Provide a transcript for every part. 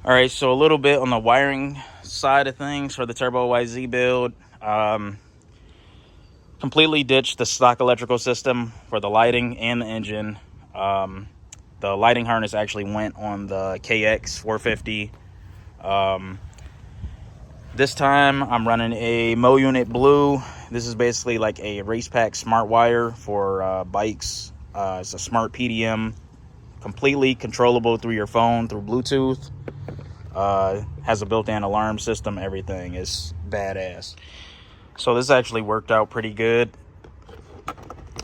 All right, so a little bit on the wiring side of things for the Turbo YZ build. Completely ditched the stock electrical system for the lighting and the engine. The lighting harness actually went on the KX450. This time I'm running a m.unit blue. This is basically like a race pack smart wire for bikes. It's a smart PDM, completely controllable through your phone, through Bluetooth. Has a built-in alarm system. Everything is badass. So this actually worked out pretty good.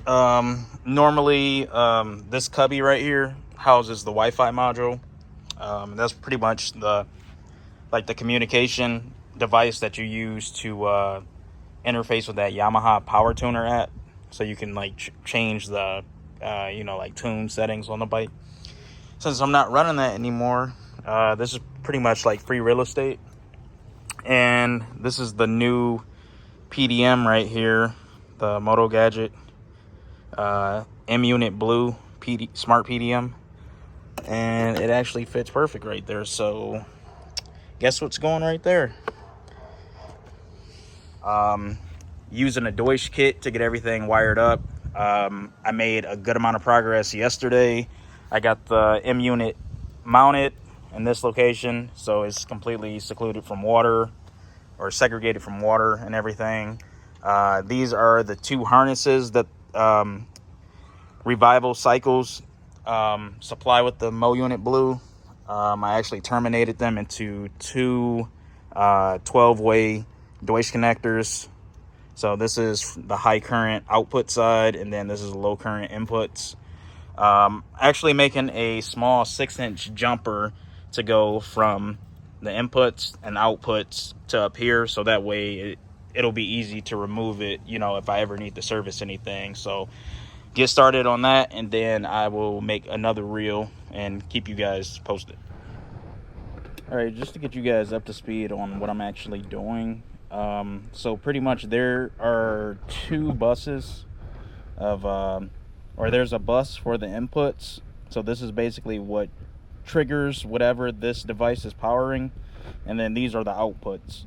Normally, this cubby right here houses the Wi-Fi module. That's pretty much the communication device that you use to interface with that Yamaha power tuner app, so you can change the tune settings on the bike. Since I'm not running that anymore, this is pretty much like free real estate. And this is the new PDM right here, the Moto Gadget m.unit blue smart PDM, and it actually fits perfect right there. So guess what's going right there? Using a Deutsch kit to get everything wired up. I made a good amount of progress yesterday. I got the m.unit mounted in this location, so it's completely secluded from water, or segregated from water and everything. These are the two harnesses that Revival Cycles supply with the m.unit blue. I actually terminated them into two 12-way Deutsch connectors. So this is the high current output side, and then this is low current inputs. Actually making a small 6-inch jumper to go from the inputs and outputs to up here, so that way it'll be easy to remove it, if I ever need to service anything. So get started on that, and then I will make another reel and keep you guys posted. All right, just to get you guys up to speed on what I'm actually doing. So pretty much there are two buses of, or there's a bus for the inputs. So this is basically what triggers whatever this device is powering. And then these are the outputs.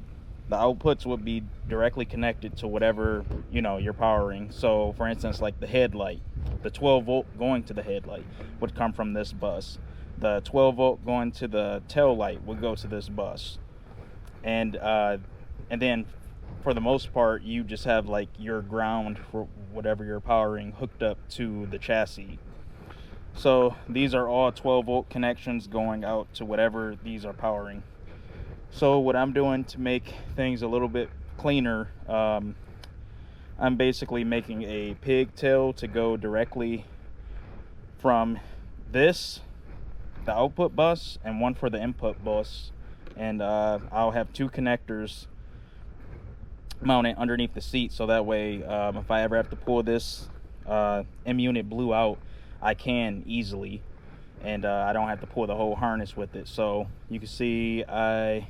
The outputs would be directly connected to whatever, you're powering. So for instance, like the headlight, the 12 volt going to the headlight would come from this bus. The 12 volt going to the tail light would go to this bus. And then for the most part, you just have your ground for whatever you're powering hooked up to the chassis. So these are all 12 volt connections going out to whatever these are powering. So what I'm doing to make things a little bit cleaner, I'm basically making a pigtail to go directly from this, the output bus, and one for the input bus. And I'll have two connectors mounted underneath the seat, so that way if I ever have to pull this m.unit blue out, I can easily, and I don't have to pull the whole harness with it. So you can see I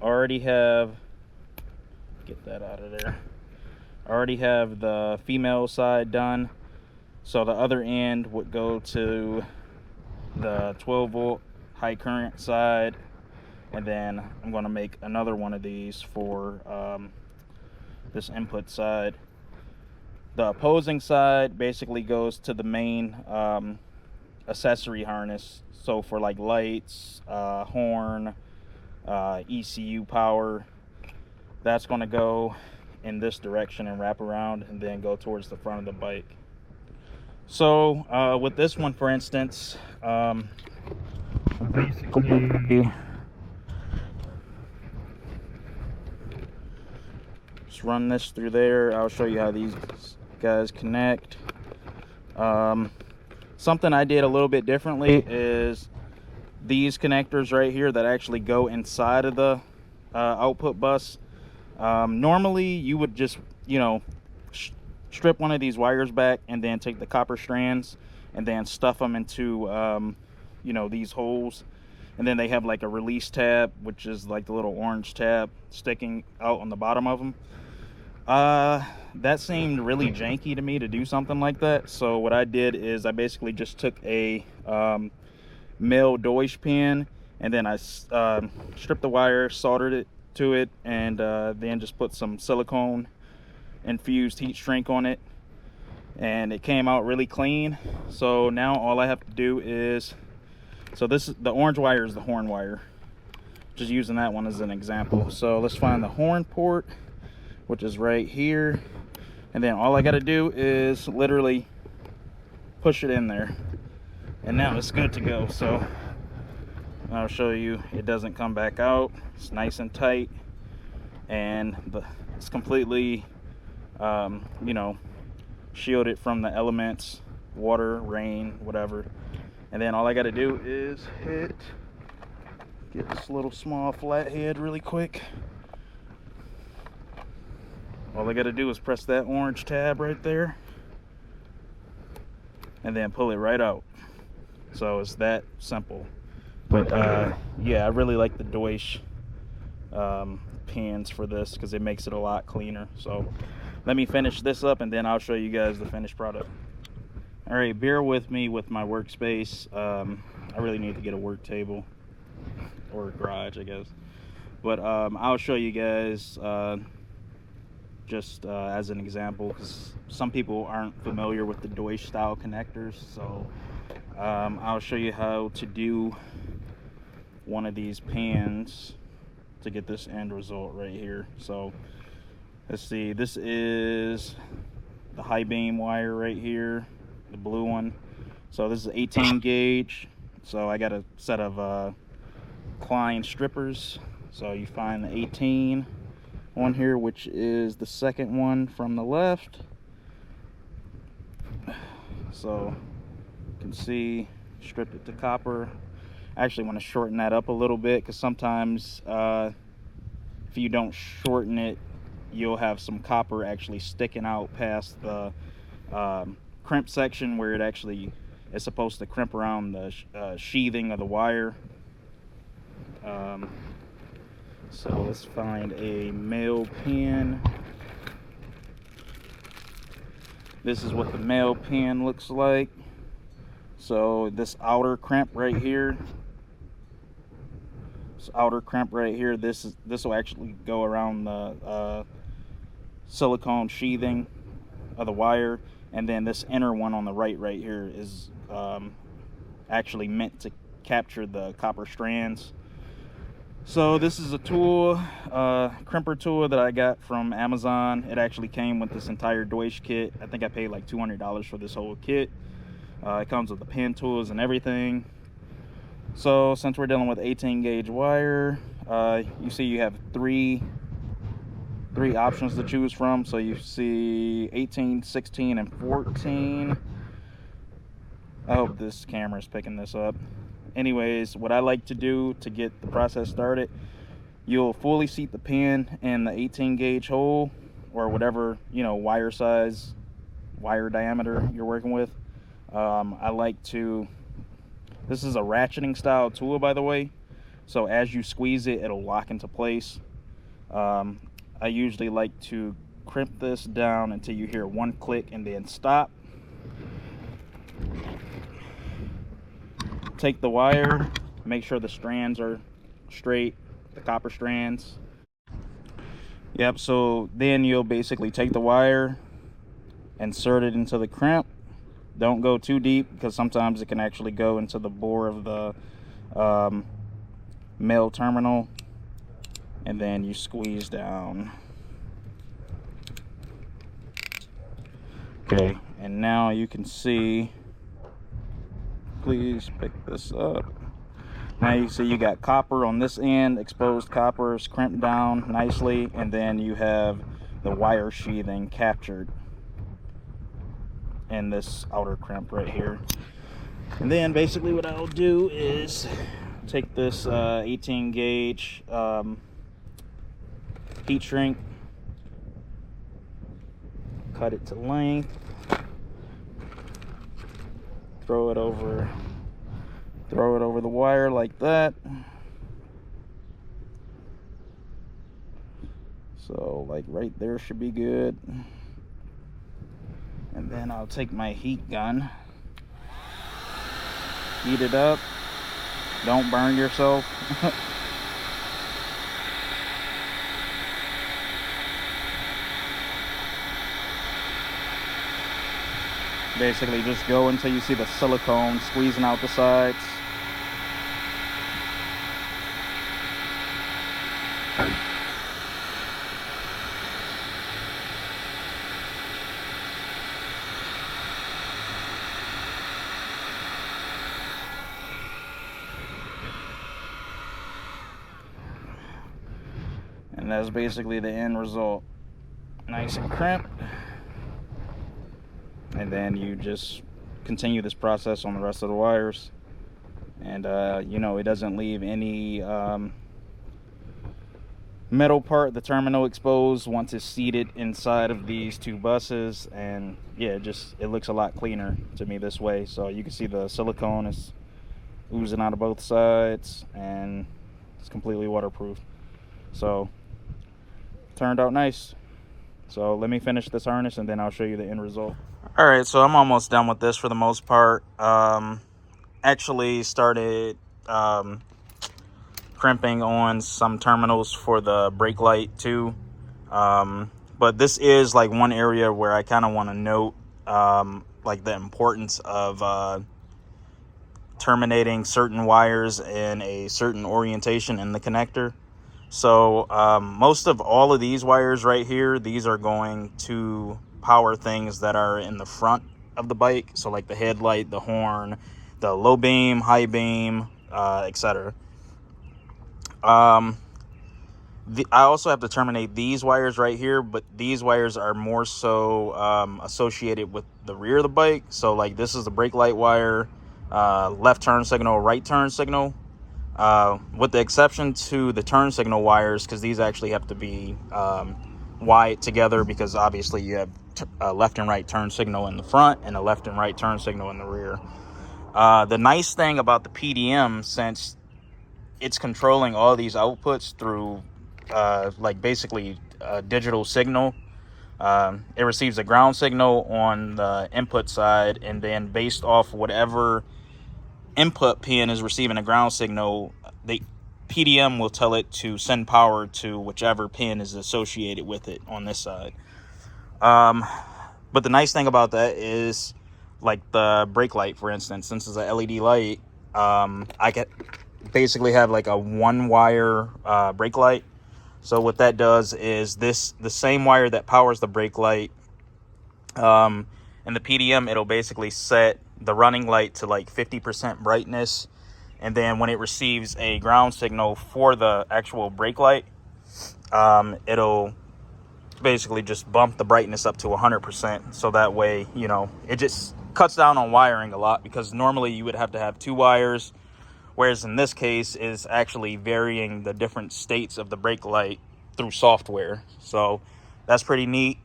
already have, get that out of there, I already have the female side done. So the other end would go to the 12 volt high current side, and then I'm going to make another one of these for this input side. The opposing side basically goes to the main accessory harness. So for lights, horn, ECU power, that's going to go in this direction and wrap around and then go towards the front of the bike. So with this one, for instance, basically just run this through there. I'll show you how these guys connect. Something I did a little bit differently is these connectors right here that actually go inside of the output bus. Normally you would just strip one of these wires back and then take the copper strands and then stuff them into these holes, and then they have a release tab, which is the little orange tab sticking out on the bottom of them. That seemed really janky to me to do something like that. So what I did is I basically just took a male Deutsch pin and then I stripped the wire, soldered it to it, and then just put some silicone infused heat shrink on it, and it came out really clean. So now all I have to do is, so this is the orange wire, is the horn wire, just using that one as an example. So let's find the horn port, which is right here, and then all I got to do is literally push it in there, and now it's good to go. So I'll show you, it doesn't come back out. It's nice and tight, and it's completely you know, shielded from the elements, water, rain, whatever. And then all I got to do is get this little small flathead really quick. All I got to do is press that orange tab right there, and then pull it right out. So it's that simple. But yeah, I really like the Deutsch pins for this because it makes it a lot cleaner. So let me finish this up, and then I'll show you guys the finished product. All right, bear with me with my workspace. I really need to get a work table or a garage, I guess. But I'll show you guys just as an example, because some people aren't familiar with the Deutsch style connectors. So I'll show you how to do one of these pins to get this end result right here. So let's see, this is the high beam wire right here, the blue one. So this is 18 gauge. So I got a set of Klein strippers. So you find the 18 on here, which is the second one from the left. So you can see, stripped it to copper. I actually want to shorten that up a little bit, because sometimes if you don't shorten it, you'll have some copper actually sticking out past the crimp section where it actually is supposed to crimp around the sheathing of the wire. So let's find a male pin. This is what the male pin looks like. So this outer crimp right here, this will actually go around the silicone sheathing of the wire, and then this inner one on the right here is actually meant to capture the copper strands. So this is a tool, crimper tool that I got from Amazon. It actually came with this entire Deutsch kit. I think I paid like $200 for this whole kit. It comes with the pin tools and everything. So since we're dealing with 18 gauge wire, you see you have three options to choose from. So you see 18, 16, and 14. I hope this camera is picking this up. Anyways, what I like to do to get the process started, you'll fully seat the pin in the 18 gauge hole, or whatever, you know, wire size, wire diameter you're working with. I like to, this is a ratcheting style tool, by the way, so as you squeeze it, it'll lock into place. I usually like to crimp this down until you hear one click and then stop. Take the wire, make sure the strands are straight, the copper strands. Yep, so then you'll basically take the wire, insert it into the crimp. Don't go too deep, because sometimes it can actually go into the bore of the male terminal, and then you squeeze down. Okay, and now you can see, please pick this up. Now you see you got copper on this end, exposed copper is crimped down nicely, and then you have the wire sheathing captured in this outer crimp right here. And then basically what I'll do is take this 18 gauge heat shrink, cut it to length, throw it over the wire like that. So like right there should be good. And then I'll take my heat gun, heat it up, Don't burn yourself. Basically, just go until you see the silicone squeezing out the sides. And that's basically the end result. Nice and crimped. And then you just continue this process on the rest of the wires. And, you know, it doesn't leave any metal part, the terminal, exposed once it's seated inside of these two buses. And yeah, it looks a lot cleaner to me this way. So you can see the silicone is oozing out of both sides, and it's completely waterproof. So turned out nice. So let me finish this harness and then I'll show you the end result. All right, so I'm almost done with this for the most part. Actually started crimping on some terminals for the brake light too. But this is like one area where I kind of want to note like the importance of terminating certain wires in a certain orientation in the connector. So most of all of these wires right here, these are going to power things that are in the front of the bike. So like the headlight, the horn, the low beam, high beam, etc. I also have to terminate these wires right here, but these wires are more so associated with the rear of the bike. So like this is the brake light wire, left turn signal, right turn signal. With the exception to the turn signal wires, because these actually have to be wired together, because obviously you have a left and right turn signal in the front and a left and right turn signal in the rear. The nice thing about the PDM, since it's controlling all these outputs through like basically a digital signal, it receives a ground signal on the input side, and then based off whatever input pin is receiving a ground signal, the PDM will tell it to send power to whichever pin is associated with it on this side. But the nice thing about that is, like the brake light, for instance, since it's an LED light, I can basically have like a one wire brake light. So what that does is the same wire that powers the brake light, in the PDM, it'll basically set the running light to like 50% brightness, and then when it receives a ground signal for the actual brake light, it'll basically just bump the brightness up to 100%. So that way, you know, it just cuts down on wiring a lot, because normally you would have to have two wires, whereas in this case is actually varying the different states of the brake light through software. So that's pretty neat.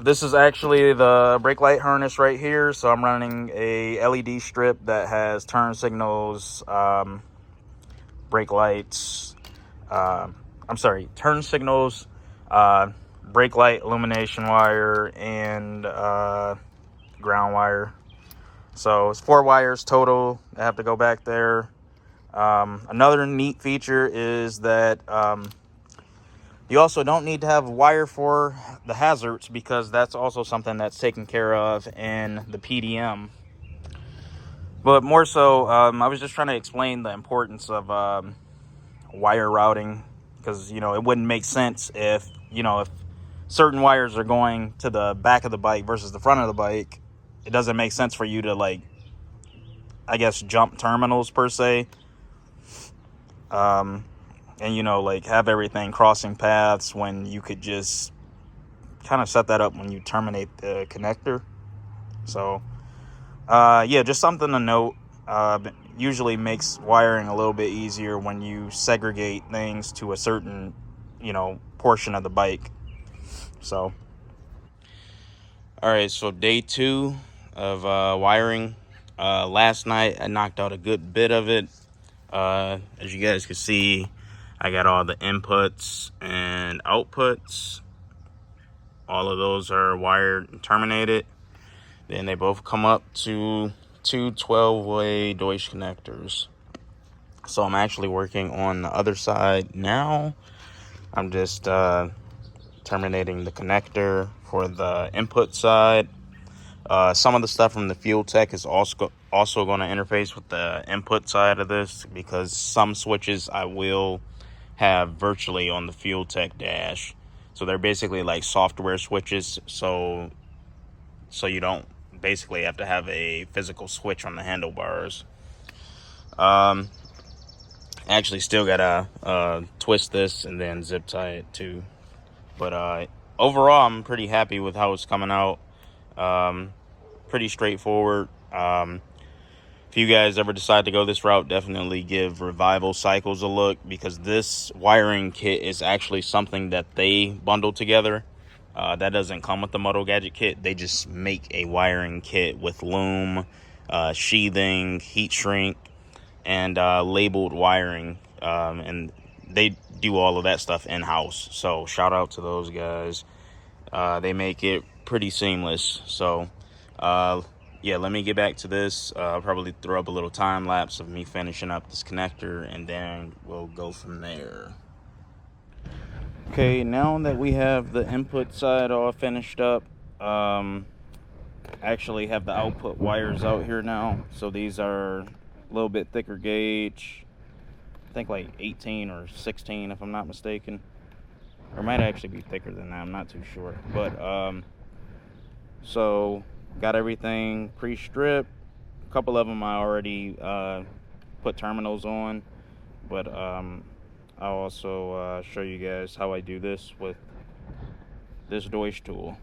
This is actually the brake light harness right here. So I'm running a LED strip that has turn signals, brake lights, turn signals, brake light illumination wire, and ground wire. So it's 4 wires total. I have to go back there. Another neat feature is that you also don't need to have a wire for the hazards, because that's also something that's taken care of in the PDM. But more so, I was just trying to explain the importance of wire routing, because, you know, it wouldn't make sense if, you know, if certain wires are going to the back of the bike versus the front of the bike, it doesn't make sense for you to, like, I guess, jump terminals per se. And, you know, like, have everything crossing paths when you could just kind of set that up when you terminate the connector. So, yeah, just something to note. Usually makes wiring a little bit easier when you segregate things to a certain, you know, portion of the bike. So, all right, so day 2 of wiring. Last night I knocked out a good bit of it. As you guys can see, I got all the inputs and outputs. All of those are wired and terminated. Then they both come up to two 12-way Deutsch connectors. So I'm actually working on the other side now. I'm just terminating the connector for the input side. Some of the stuff from the fuel tech is also going to interface with the input side of this, because some switches I will have virtually on the fuel tech dash. So they're basically like software switches, so you don't basically have to have a physical switch on the handlebars. Actually still gotta twist this and then zip tie it too. But overall, I'm pretty happy with how it's coming out. Pretty straightforward. If you guys ever decide to go this route, definitely give Revival Cycles a look, because this wiring kit is actually something that they bundle together. That doesn't come with the Moto Gadget kit. They just make a wiring kit with loom, sheathing, heat shrink, and labeled wiring. And they do all of that stuff in-house. So shout out to those guys. They make it pretty seamless. So yeah, let me get back to this. I'll probably throw up a little time lapse of me finishing up this connector, and then we'll go from there. Okay, now that we have the input side all finished up, actually have the output wires out here now. So these are a little bit thicker gauge. I think like 18 or 16 if I'm not mistaken. Or might actually be thicker than that, I'm not too sure. But so got everything pre-stripped. A couple of them I already put terminals on, but I'll also show you guys how I do this with this Deutsch tool.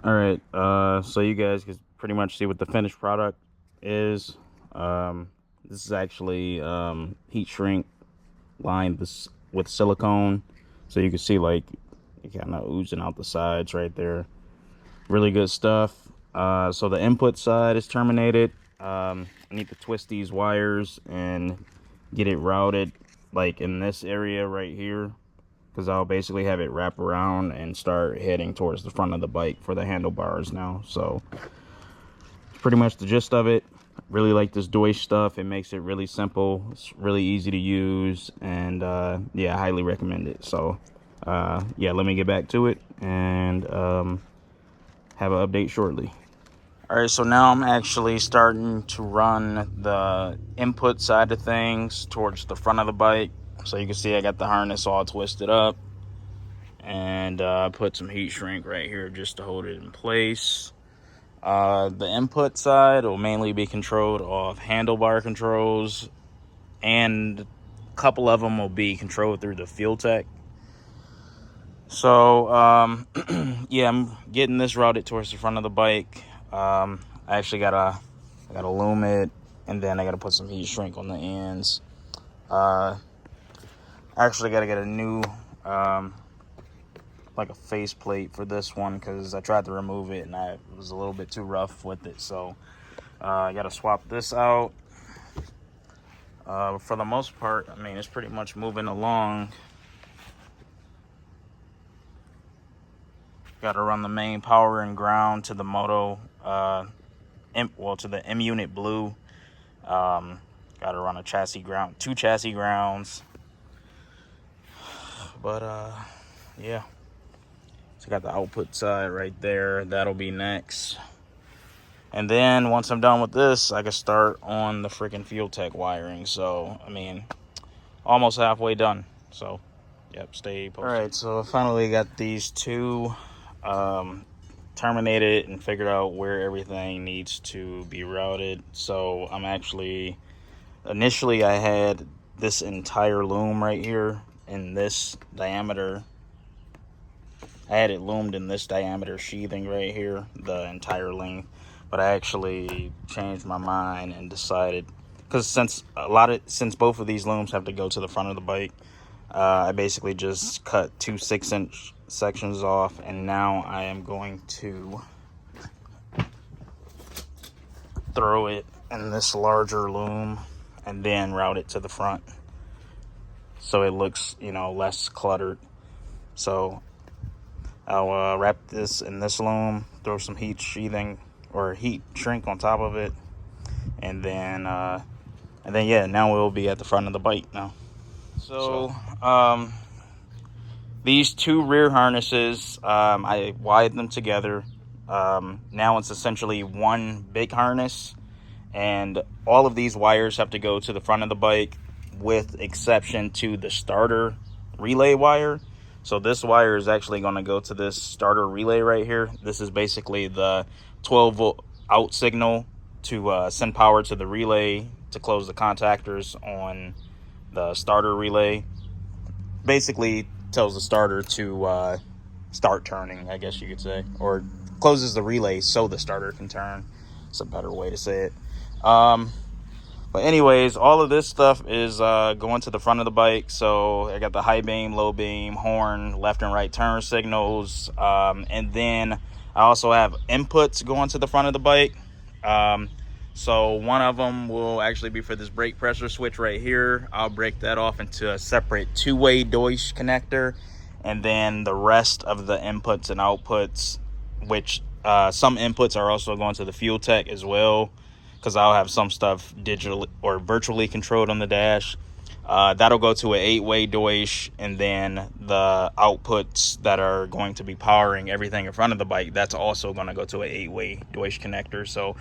Alright, so you guys can pretty much see what the finished product is. This is actually heat shrink lined this with silicone, so you can see like it kind of oozing out the sides right there. Really good stuff. So the input side is terminated. I need to twist these wires and get it routed like in this area right here, because I'll basically have it wrap around and start heading towards the front of the bike for the handlebars now. So it's pretty much the gist of it. Really like this Deutsch stuff. It makes it really simple. It's really easy to use, and yeah, I highly recommend it. So yeah, let me get back to it and have an update shortly. All right, so now I'm actually starting to run the input side of things towards the front of the bike. So you can see I got the harness all twisted up, and I put some heat shrink right here just to hold it in place. The input side will mainly be controlled off handlebar controls, and a couple of them will be controlled through the fuel tech. So yeah, I'm getting this routed towards the front of the bike. I actually gotta loom it, and then I gotta put some heat shrink on the ends. I actually gotta get a new like a face plate for this one, because I tried to remove it and I was a little bit too rough with it. So I gotta swap this out. For the most part, I mean, it's pretty much moving along. Got to run the main power and ground to the Moto, to the m.unit blue. Got to run a chassis ground, 2 chassis grounds. But yeah, so I got the output side right there. That'll be next. And then once I'm done with this, I can start on the freaking fuel tech wiring. So I mean, almost halfway done. So yep, stay posted. All right, so I finally got these two terminated and figured out where everything needs to be routed. So I'm actually Initially, I had this entire loom right here in this diameter. I had it loomed in this diameter sheathing right here, the entire length. But I actually changed my mind and decided, because since both of these looms have to go to the front of the bike, I basically just cut two 6-inch sections off, and now I am going to throw it in this larger loom and then route it to the front so it looks, less cluttered. So I'll wrap this in this loom, throw some heat sheathing or heat shrink on top of it, and then yeah, now we'll be at the front of the bike now. So these two rear harnesses, I wired them together. Now it's essentially one big harness, and all of these wires have to go to the front of the bike with exception to the starter relay wire. So this wire is actually going to go to this starter relay right here. This is basically the 12-volt out signal to send power to the relay to close the contactors on the starter relay. Basically tells the starter to start turning, I guess you could say, or closes the relay so the starter can turn. It's a better way to say it. But anyways, all of this stuff is going to the front of the bike. So I got the high beam, low beam, horn, left and right turn signals, and then I also have inputs going to the front of the bike. So one of them will actually be for this brake pressure switch right here. I'll break that off into a separate two-way Deutsch connector, and then the rest of the inputs and outputs, which some inputs are also going to the fuel tech as well, because I'll have some stuff digitally or virtually controlled on the dash. That'll go to an 8-way Deutsch, and then the outputs that are going to be powering everything in front of the bike, that's also going to go to an 8-way Deutsch connector. So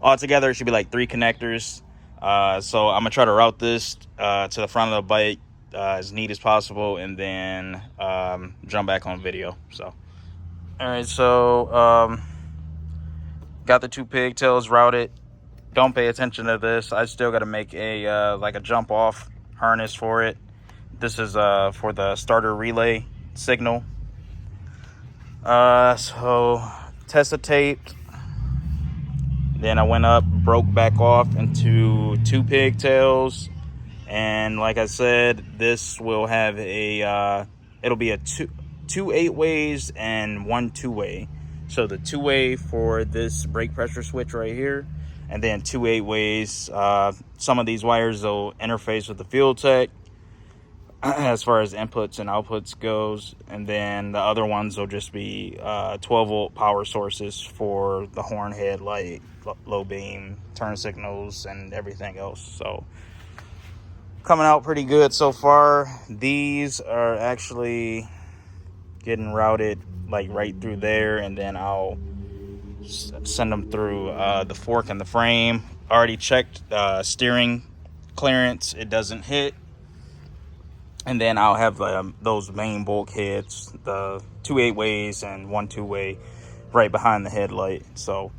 altogether, it should be like 3 connectors. So I'm going to try to route this to the front of the bike as neat as possible, and then jump back on video. So, all right, so got the 2 pigtails routed. Don't pay attention to this. I still got to make a like a jump off harness for it. This is for the starter relay signal. So Tessa taped. Then I went up, broke back off into 2 pigtails, and like I said, this will have a it'll be a two 8-ways and 1 2-way. So the 2-way for this brake pressure switch right here, and then 2 8-ways. Some of these wires will interface with the fuel tech as far as inputs and outputs goes, and then the other ones will just be 12-volt power sources for the horn, headlight, low beam, turn signals, and everything else. So coming out pretty good so far. These are actually getting routed like right through there, and then I'll send them through the fork and the frame. Already checked steering clearance, it doesn't hit. And then I'll have those main bulkheads, the 2 8-ways and 1 2-way, right behind the headlight. So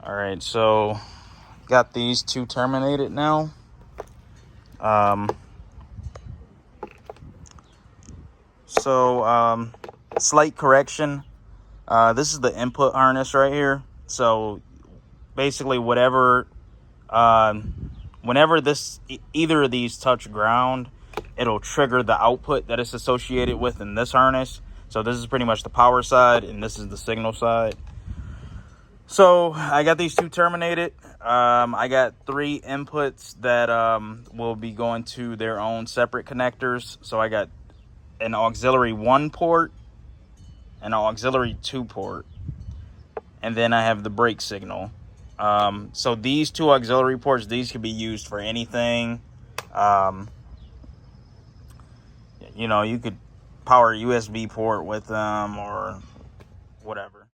all right, so got these 2 terminated now. Slight correction. This is the input harness right here. So basically whenever either of these touch ground, it'll trigger the output that it's associated with in this harness. So this is pretty much the power side, and this is the signal side. So I got these 2 terminated. I got 3 inputs that will be going to their own separate connectors. So I got an auxiliary 1 port, an auxiliary 2 port, and then I have the brake signal. So these 2 auxiliary ports, these could be used for anything. You could power a USB port with them or whatever.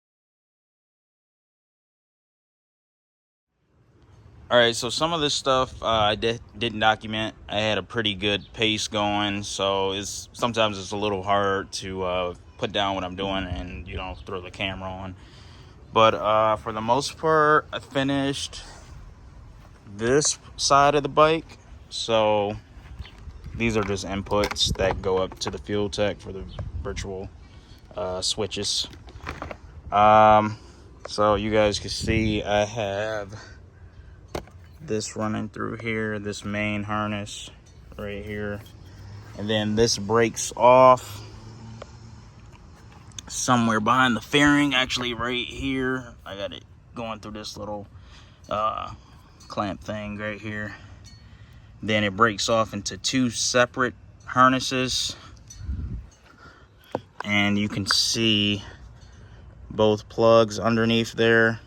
All right, so some of this stuff I didn't document. I had a pretty good pace going, so sometimes it's a little hard to put down what I'm doing and, you know, throw the camera on. But for the most part, I finished this side of the bike. So these are just inputs that go up to the fuel tech for the virtual switches. So you guys can see I have this running through here, this main harness right here, and then this breaks off somewhere behind the fairing, actually right here. I got it going through this little clamp thing right here. Then it breaks off into two separate harnesses, and you can see both plugs underneath there.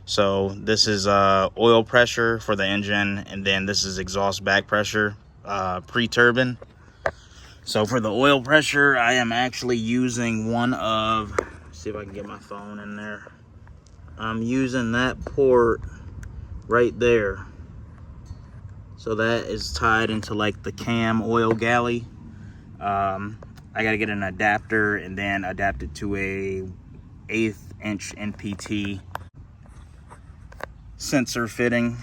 So this is oil pressure for the engine, and then this is exhaust back pressure, pre-turbine. So for the oil pressure, I am actually using one of, see if I can get my phone in there. I'm using that port right there. So that is tied into like the cam oil galley. I gotta get an adapter and then adapt it to a 1/8 inch NPT sensor fitting.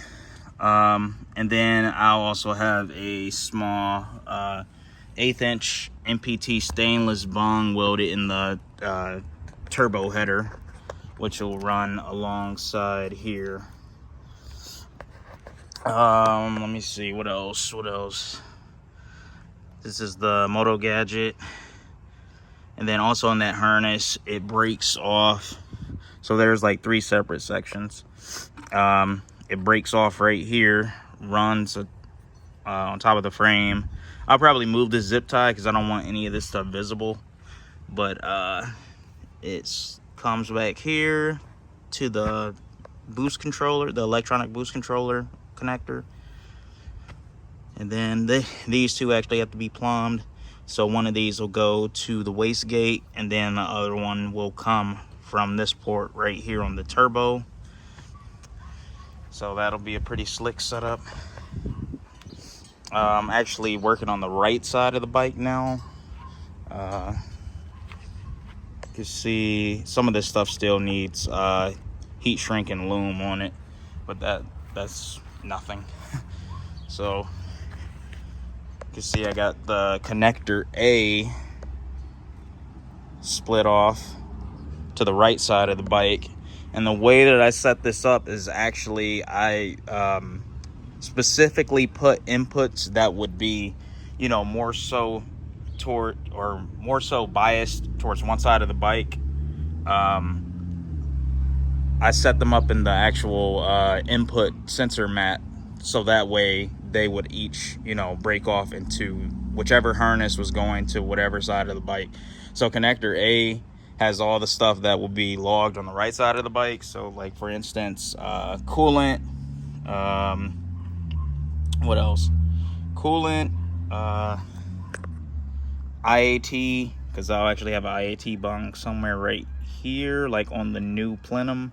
And then I'll also have a small 1/8 inch NPT stainless bung welded in the turbo header, which will run alongside here. Let me see, what else? This is the Moto Gadget. And then also in that harness, it breaks off. So there's like 3 separate sections. It breaks off right here, runs on top of the frame. I'll probably move this zip tie because I don't want any of this stuff visible. But it comes back here to the boost controller, the electronic boost controller connector. And then these two actually have to be plumbed. So one of these will go to the wastegate, and then the other one will come from this port right here on the turbo. So that'll be a pretty slick setup. I'm actually working on the right side of the bike now. You can see some of this stuff still needs heat shrink and loom on it, but that's nothing. So you can see I got the connector A split off to the right side of the bike, and the way that I set this up is actually I specifically put inputs that would be, you know, more so biased towards one side of the bike. I set them up in the actual input sensor mat, so that way they would each, you know, break off into whichever harness was going to whatever side of the bike. So connector A has all the stuff that will be logged on the right side of the bike. So like, for instance, coolant, what else? Coolant, IAT, because I'll actually have an IAT bung somewhere right here, like on the new plenum.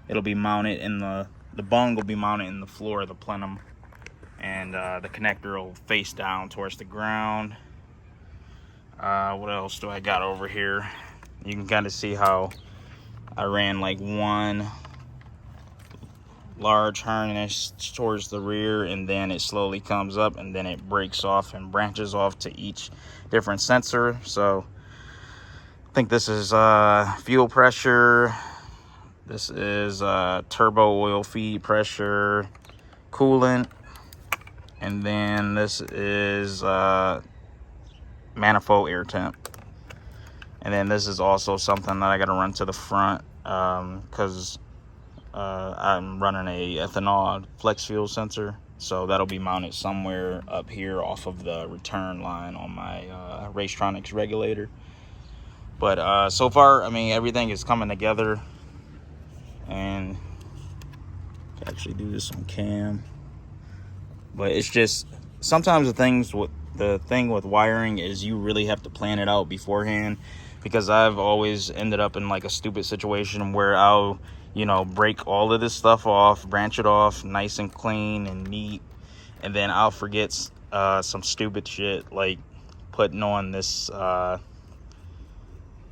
It'll be mounted in the bung will be mounted in the floor of the plenum, and the connector will face down towards the ground. What else do I got over here? You can kind of see how I ran like one large harness towards the rear, and then it slowly comes up, and then it breaks off and branches off to each different sensor. So I think this is fuel pressure, this is turbo oil feed pressure, coolant, and then this is manifold air temp. And then this is also something that I got to run to the front because I'm running a ethanol flex fuel sensor. So that'll be mounted somewhere up here off of the return line on my Racetronics regulator. But so far, I mean, everything is coming together. And I can actually do this on cam. But it's just, sometimes the thing with wiring is you really have to plan it out beforehand. Because I've always ended up in like a stupid situation where I'll, you know, break all of this stuff off, branch it off nice and clean and neat, and then I'll forget some stupid shit like putting on this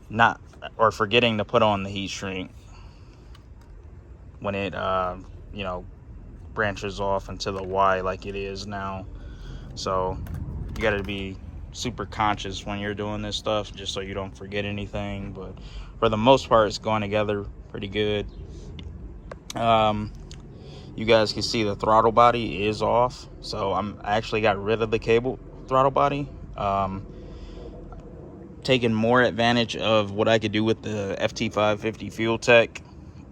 not, or forgetting to put on the heat shrink when it you know, branches off into the Y like it is now. So you got to be super conscious when you're doing this stuff, just so you don't forget anything. But for the most part, it's going together pretty good. You guys can see the throttle body is off, so I actually got rid of the cable throttle body, taking more advantage of what I could do with the FT550 Fuel Tech.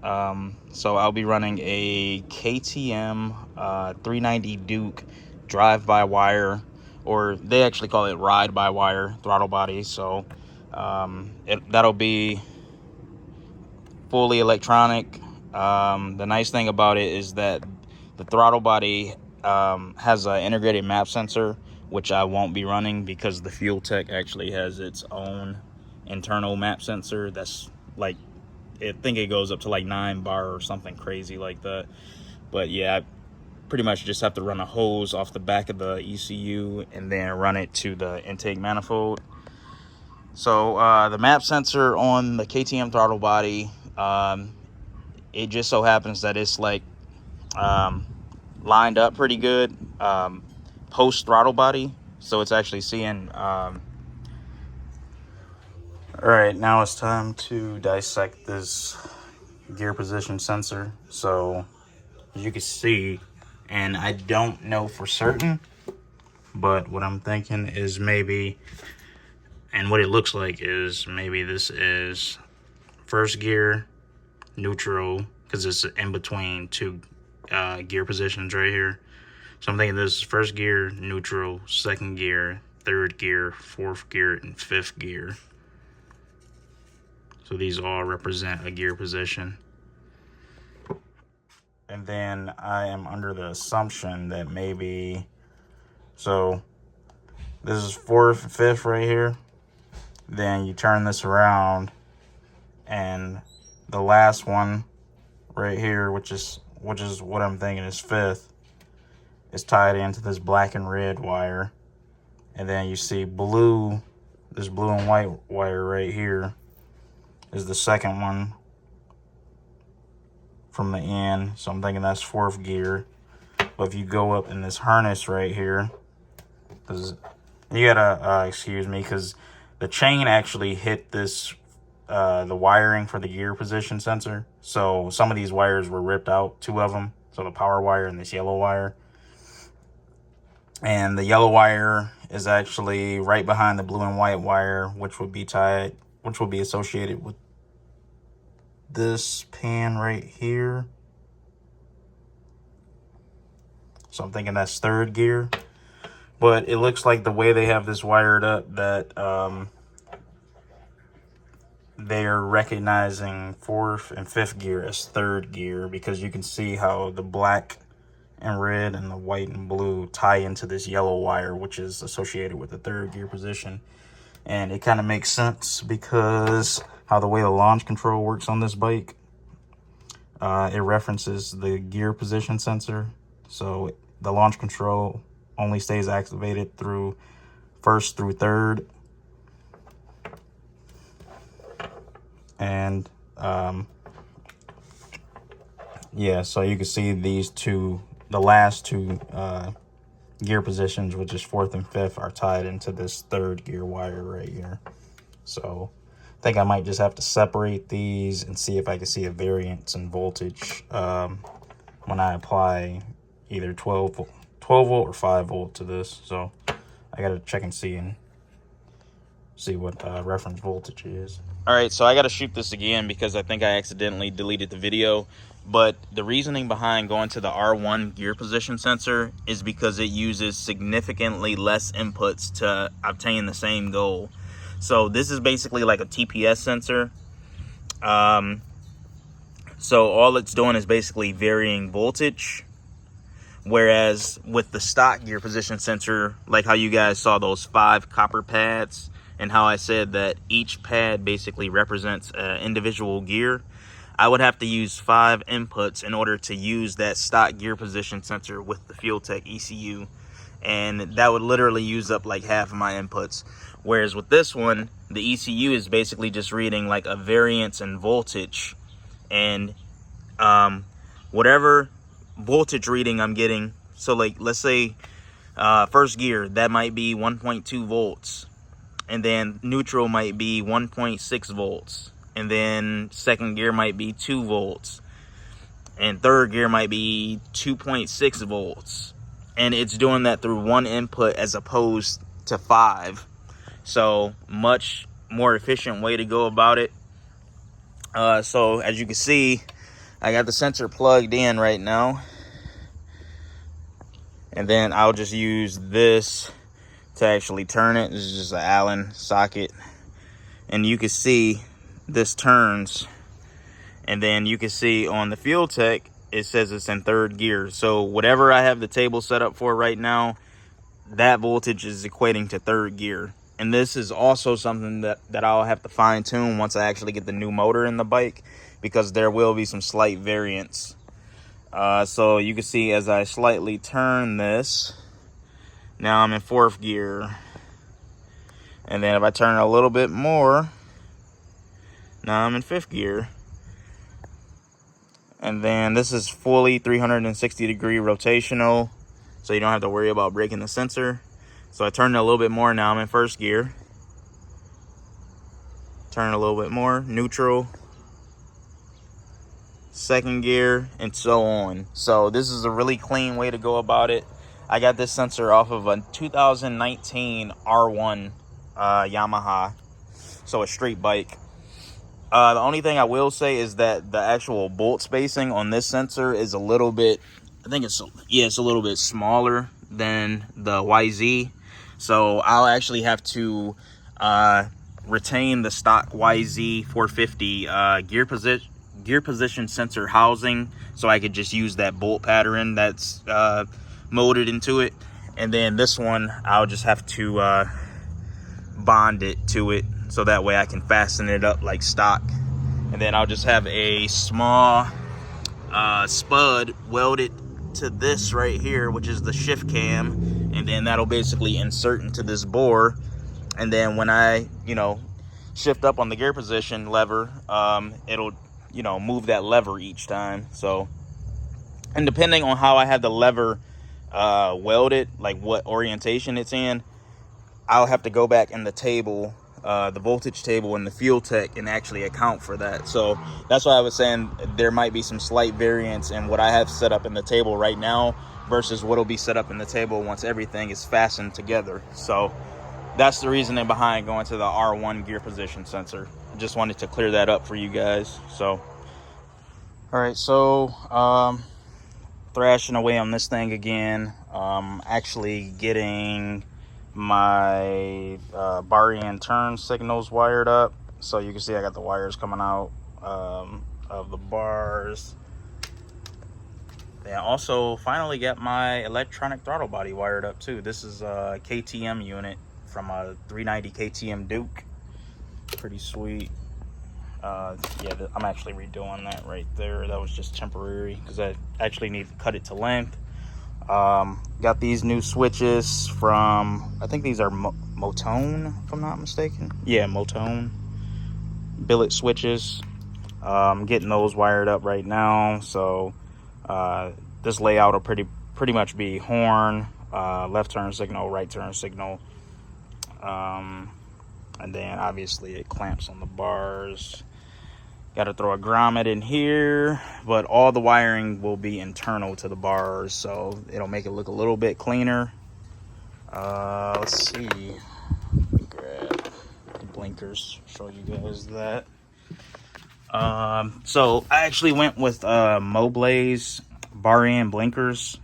So I'll be running a KTM 390 Duke drive-by-wire, or they actually call it ride-by-wire throttle body. So that'll be fully electronic. The nice thing about it is that the throttle body has an integrated map sensor, which I won't be running because the Fuel Tech actually has its own internal map sensor that's like, I think it goes up to like 9 bar or something crazy like that. But yeah, I pretty much just have to run a hose off the back of the ECU and then run it to the intake manifold. So the map sensor on the KTM throttle body, it just so happens that it's like lined up pretty good post throttle body, so it's actually seeing all right, now it's time to dissect this gear position sensor. So as you can see, and I don't know for certain, but what I'm thinking is maybe, and what it looks like is maybe this is first gear, neutral, because it's in between two gear positions right here. So I'm thinking this is first gear, neutral, second gear, third gear, fourth gear, and fifth gear. So these all represent a gear position. And then I am under the assumption that maybe, so this is fourth and fifth right here. Then you turn this around and the last one right here, which is what I'm thinking is fifth, is tied into this black and red wire. And then you see blue, this blue and white wire right here is the second one from the end. So I'm thinking that's fourth gear. But if you go up in this harness right here, you gotta excuse me, because the chain actually hit this the wiring for the gear position sensor. So some of these wires were ripped out, 2 of them. So the power wire and this yellow wire. And the yellow wire is actually right behind the blue and white wire, which will be associated with this pan right here. So I'm thinking that's third gear. But it looks like the way they have this wired up that they're recognizing fourth and fifth gear as third gear, because you can see how the black and red and the white and blue tie into this yellow wire, which is associated with the third gear position. And it kind of makes sense because how the way the launch control works on this bike, it references the gear position sensor. So the launch control only stays activated through first through third. And yeah, so you can see these two, the last two gear positions, which is fourth and fifth, are tied into this third gear wire right here. So I think I might just have to separate these and see if I can see a variance in voltage when I apply either 12 volt or 5 volt to this. So I gotta check and see what reference voltage is. All right, so I gotta shoot this again because I think I accidentally deleted the video. But the reasoning behind going to the R1 gear position sensor is because it uses significantly less inputs to obtain the same goal. So this is basically like a TPS sensor. So all it's doing is basically varying voltage. Whereas with the stock gear position sensor, like how you guys saw those 5 copper pads, and how I said that each pad basically represents an individual gear, I would have to use 5 inputs in order to use that stock gear position sensor with the Fuel Tech ECU. And that would literally use up like half of my inputs. Whereas with this one, the ECU is basically just reading like a variance in voltage, and whatever voltage reading I'm getting, so like let's say first gear, that might be 1.2 volts, and then neutral might be 1.6 volts, and then second gear might be 2 volts, and third gear might be 2.6 volts, and it's doing that through one input as opposed to 5. So much more efficient way to go about it. So as you can see, I got the sensor plugged in right now, and then I'll just use this to actually turn it. This is just an Allen socket, and you can see this turns, and then you can see on the fuel tech it says it's in third gear. So whatever I have the table set up for right now, that voltage is equating to third gear. And this is also something that I'll have to fine tune once I actually get the new motor in the bike, because there will be some slight variance. So you can see as I slightly turn this, now I'm in fourth gear. And then if I turn it a little bit more, now I'm in fifth gear. And then this is fully 360-degree rotational, so you don't have to worry about breaking the sensor. So I turned it a little bit more, now I'm in first gear. Turn it a little bit more, neutral, second gear, and so on. So this is a really clean way to go about it. I got this sensor off of a 2019 R1 Yamaha, so a street bike. The only thing I will say is that the actual bolt spacing on this sensor is a little bit, I think it's a little bit smaller than the YZ. So I'll actually have to retain the stock YZ450 gear position sensor housing, so I could just use that bolt pattern that's molded into it. And then this one, I'll just have to bond it to it, so that way I can fasten it up like stock. And then I'll just have a small spud welded to this right here, which is the shift cam, and then that'll basically insert into this bore. And then when I shift up on the gear position lever, it'll move that lever each time. So, and depending on how I have the lever welded, like what orientation it's in, I'll have to go back in the table, the voltage table in the fuel tech, and actually account for that. So that's why I was saying there might be some slight variance in what I have set up in the table right now versus what will be set up in the table once everything is fastened together. So that's the reasoning behind going to the R1 gear position sensor. I just wanted to clear that up for you guys. So all right, so thrashing away on this thing again, actually getting my bar end turn signals wired up. So you can see I got the wires coming out of the bars. Then also finally got my electronic throttle body wired up too. This is a KTM unit from a 390 KTM Duke. Pretty sweet. Yeah, I'm actually redoing that right there. That was just temporary because I actually need to cut it to length. Got these new switches from, I think these are Motone, if I'm not mistaken. Yeah, Motone billet switches. Getting those wired up right now. So this layout will pretty much be horn, left turn signal, right turn signal, and then obviously it clamps on the bars. Got to throw a grommet in here, but all the wiring will be internal to the bars, so it'll make it look a little bit cleaner. Let's see. Let me grab the blinkers, show you guys that. So I actually went with Moblaze bar end blinkers.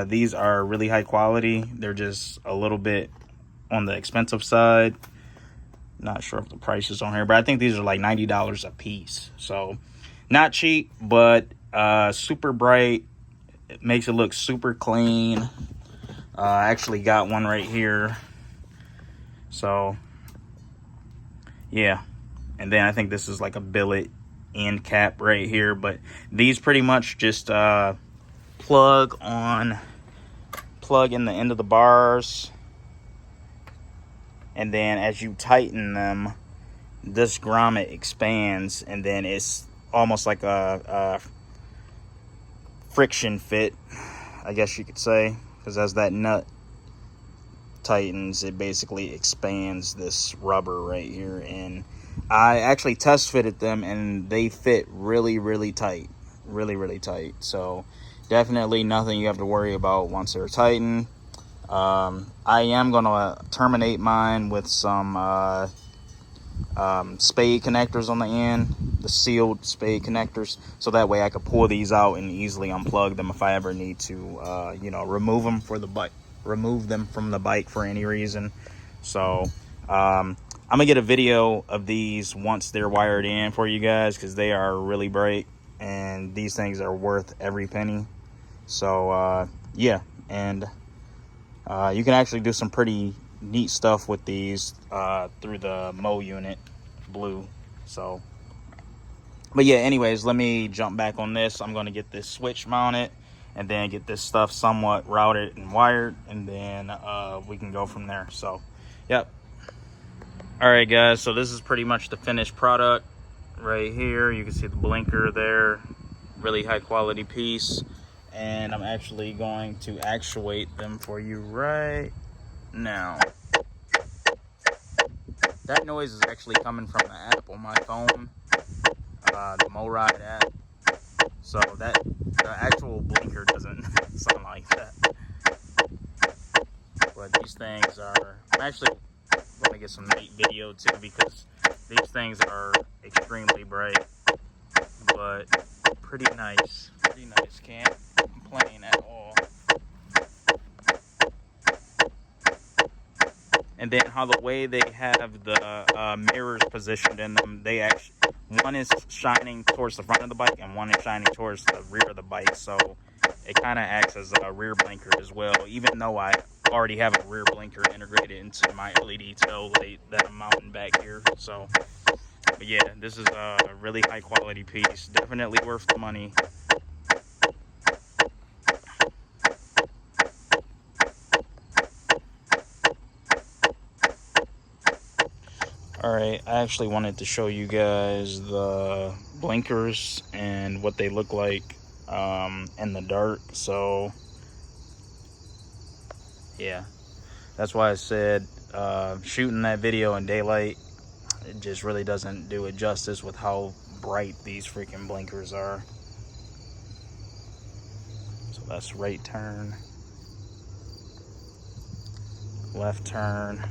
These are really high quality. They're just a little bit on the expensive side. Not sure if the price is on here, but I think these are like $90 a piece. So not cheap, but super bright. It makes it look super clean. I actually got one right here. So yeah. And then I think this is like a billet end cap right here, but these pretty much just plug in the end of the bars, and then as you tighten them, this grommet expands, and then it's almost like a friction fit, I guess you could say, because as that nut tightens, it basically expands this rubber right here. And I actually test fitted them, and they fit really tight, really tight. So definitely nothing you have to worry about once they're tightened. I am gonna terminate mine with some spade connectors on the end, the sealed spade connectors, so that way I could pull these out and easily unplug them if I ever need to, you know, remove them from the bike for any reason. So I'm gonna get a video of these once they're wired in for you guys, because they are really bright and these things are worth every penny. So yeah, and you can actually do some pretty neat stuff with these through the m.unit blue. So, but yeah, anyways, let me jump back on this. I'm going to get this switch mounted and then get this stuff somewhat routed and wired, and then we can go from there. So yep. All right guys, so this is pretty much the finished product right here. You can see the blinker there, really high quality piece. And I'm actually going to actuate them for you right now. That noise is actually coming from the app on my phone, the MoRide app. So that the actual blinker doesn't sound like that. But these things are, I'm actually going to get some neat video too, because these things are extremely bright, but pretty nice. Can't complain at all. And then how the way they have the mirrors positioned in them, they actually, one is shining towards the front of the bike and one is shining towards the rear of the bike, so it kind of acts as a rear blinker as well, even though I already have a rear blinker integrated into my LED tail light that I'm mounting back here. So but yeah, this is a really high quality piece, definitely worth the money. Alright, I actually wanted to show you guys the blinkers and what they look like in the dark. So yeah, that's why I said shooting that video in daylight, it just really doesn't do it justice with how bright these freaking blinkers are. So that's right turn, left turn.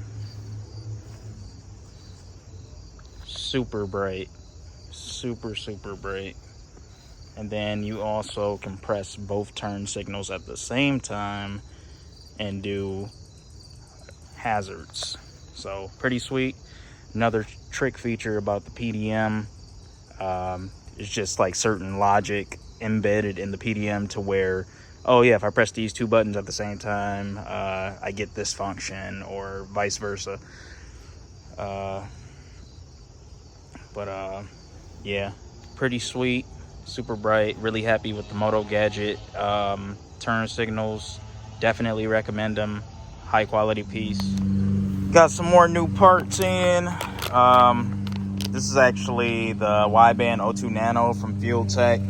Super bright, super bright. And then you also can press both turn signals at the same time and do hazards. So pretty sweet. Another trick feature about the PDM is just like certain logic embedded in the PDM to where, oh yeah, if I press these two buttons at the same time, I get this function, or vice versa. But yeah, pretty sweet, super bright. Really happy with the Moto Gadget turn signals. Definitely recommend them. High quality piece. Got some more new parts in. This is actually the Y-Band O2 Nano from Fuel Tech.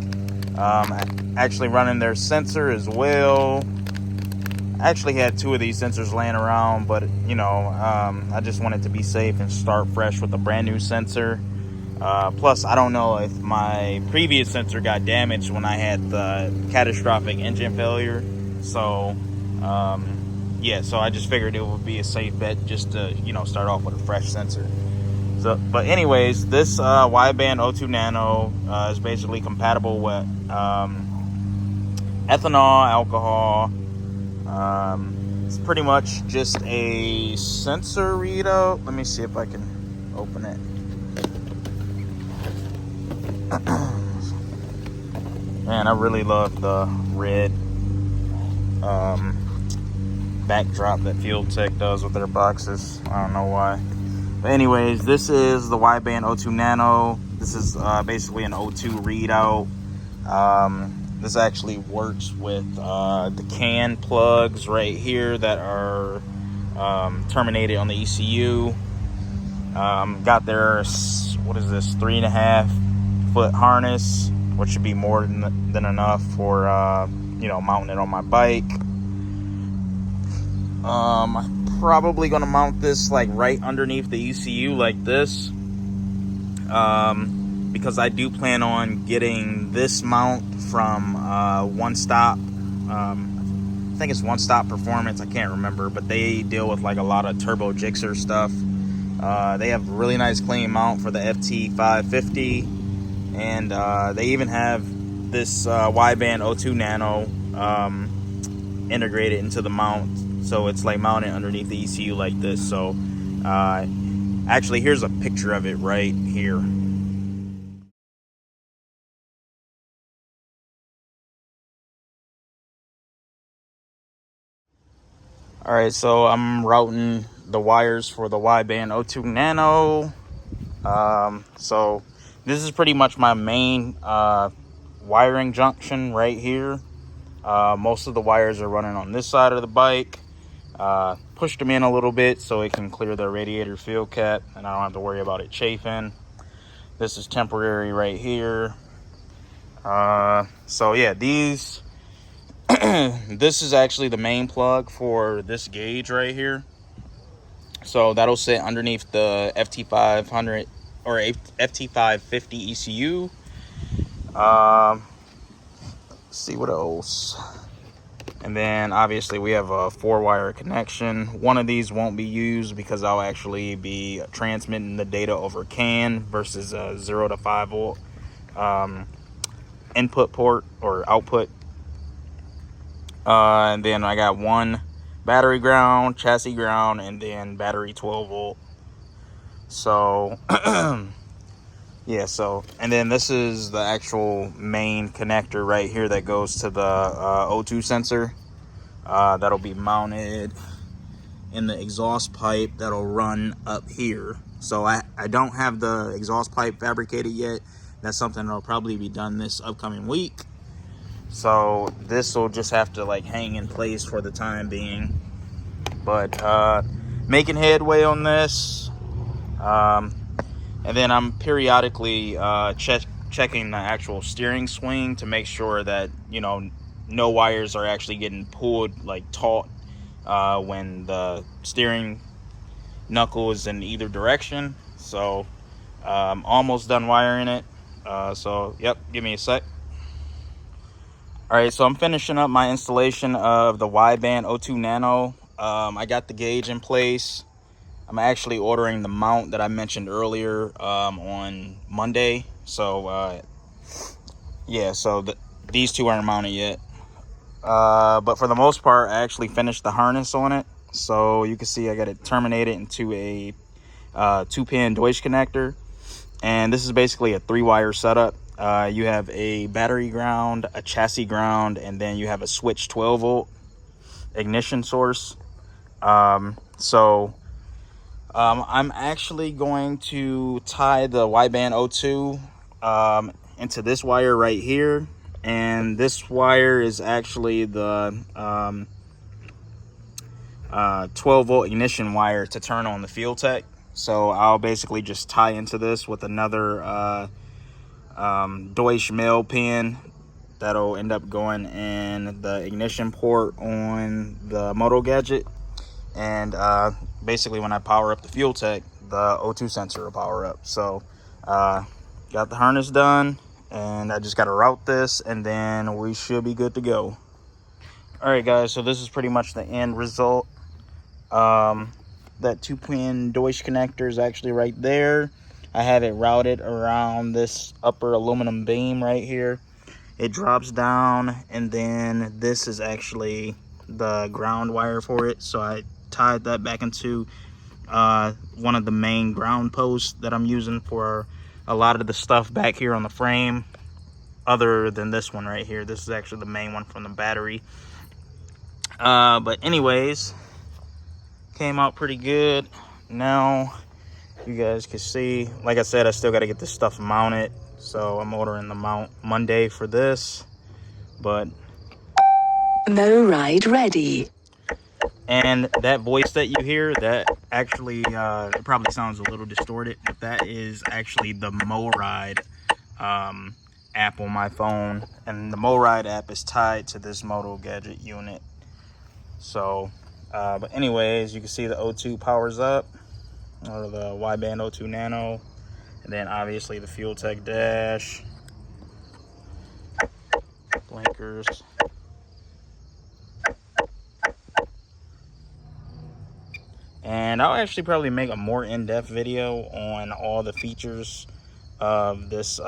Actually running their sensor as well. I actually had two of these sensors laying around, but you know, I just wanted to be safe and start fresh with a brand new sensor. Plus, I don't know if my previous sensor got damaged when I had the catastrophic engine failure. So, yeah, so I just figured it would be a safe bet just to, you know, start off with a fresh sensor. So, but anyways, this Y-Band O2 Nano is basically compatible with ethanol, alcohol. It's pretty much just a sensor readout. Let me see if I can open it. Man, I really love the red backdrop that Fuel Tech does with their boxes. I don't know why. But anyways, this is the Y-Band O2 Nano. This is basically an O2 readout. This actually works with the CAN plugs right here that are terminated on the ECU. Got their, what is this, 3.5 foot harness, which should be more than enough for you know, mounting it on my bike. I'm probably gonna mount this like right underneath the ECU like this, because I do plan on getting this mount from One Stop. I think it's One Stop Performance, I can't remember, but they deal with like a lot of turbo jixer stuff. They have a really nice clean mount for the FT550, and they even have this Y-band O2 Nano integrated into the mount, so it's like mounted underneath the ECU like this. So actually, here's a picture of it right here. All right, so I'm routing the wires for the Y-band O2 Nano. So this is pretty much my main wiring junction right here. Most of the wires are running on this side of the bike. Pushed them in a little bit so it can clear the radiator fuel cap and I don't have to worry about it chafing. This is temporary right here. So yeah, these this is actually the main plug for this gauge right here. So that'll sit underneath the FT500 or FT550 ECU. Let's see what else. And then obviously we have a 4-wire connection. One of these won't be used because I'll actually be transmitting the data over CAN versus a 0 to 5 volt input port or output. And then I got one battery ground, chassis ground, and then battery 12 volt. So yeah, so, and then this is the actual main connector right here that goes to the O2 sensor. That'll be mounted in the exhaust pipe that'll run up here. So I don't have the exhaust pipe fabricated yet. That's something that'll probably be done this upcoming week. So this will just have to like hang in place for the time being. But making headway on this. And then I'm periodically checking the actual steering swing to make sure that, you know, no wires are actually getting pulled like taut when the steering knuckle is in either direction. So I'm almost done wiring it. So yep, give me a sec. All right, so I'm finishing up my installation of the Y-band O2 Nano. I got the gauge in place. I'm actually ordering the mount that I mentioned earlier on Monday. So yeah, so these two aren't mounted yet. But for the most part, I actually finished the harness on it. So you can see I got it terminated into a 2-pin Deutsch connector. And this is basically a 3-wire setup. You have a battery ground, a chassis ground, and then you have a switch 12 volt ignition source. I'm actually going to tie the Y-band O2 into this wire right here. And this wire is actually the 12 volt ignition wire to turn on the fuel tech. So I'll basically just tie into this with another Deutsch male pin that'll end up going in the ignition port on the Moto Gadget. And basically when I power up the fuel tech, the O2 sensor will power up. So got the harness done, and I just got to route this, and then we should be good to go. All right, guys, so this is pretty much the end result. That 2-pin Deutsch connector is actually right there. I have it routed around this upper aluminum beam right here. It drops down, and then this is actually the ground wire for it. So I tied that back into one of the main ground posts that I'm using for a lot of the stuff back here on the frame, other than this one right here. This is actually the main one from the battery. But anyways, came out pretty good. Now you guys can see, like I said, I still got to get this stuff mounted. So I'm ordering the mount Monday for this. But Mo ride ready. And that voice that you hear, that actually, it probably sounds a little distorted, but that is actually the MoRide app on my phone. And the MoRide app is tied to this Moto Gadget unit. So, but anyways, you can see the O2 powers up, or the wideband O2 Nano. And then obviously the Fuel Tech dash, blinkers. And I'll actually probably make a more in-depth video on all the features of this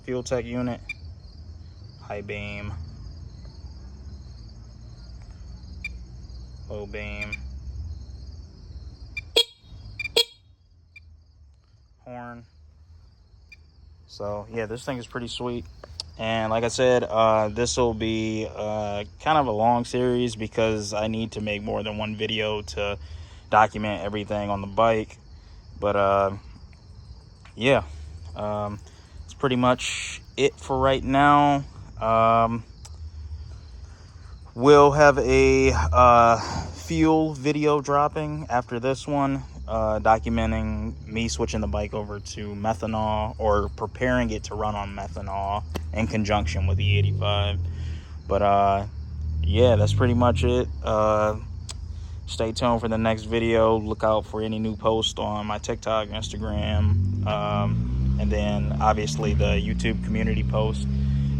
Fuel Tech unit. High beam, low beam, horn. So yeah, this thing is pretty sweet. And like I said, this will be kind of a long series because I need to make more than one video to document everything on the bike. But yeah, it's pretty much it for right now. We'll have a fuel video dropping after this one, documenting me switching the bike over to methanol, or preparing it to run on methanol in conjunction with the 85. But yeah, that's pretty much it. Stay tuned for the next video. Look out for any new posts on my TikTok, Instagram, and then obviously the YouTube community post.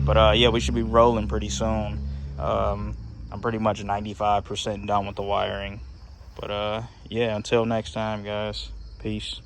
But yeah, we should be rolling pretty soon. I'm pretty much 95% done with the wiring. But yeah, until next time, guys. Peace.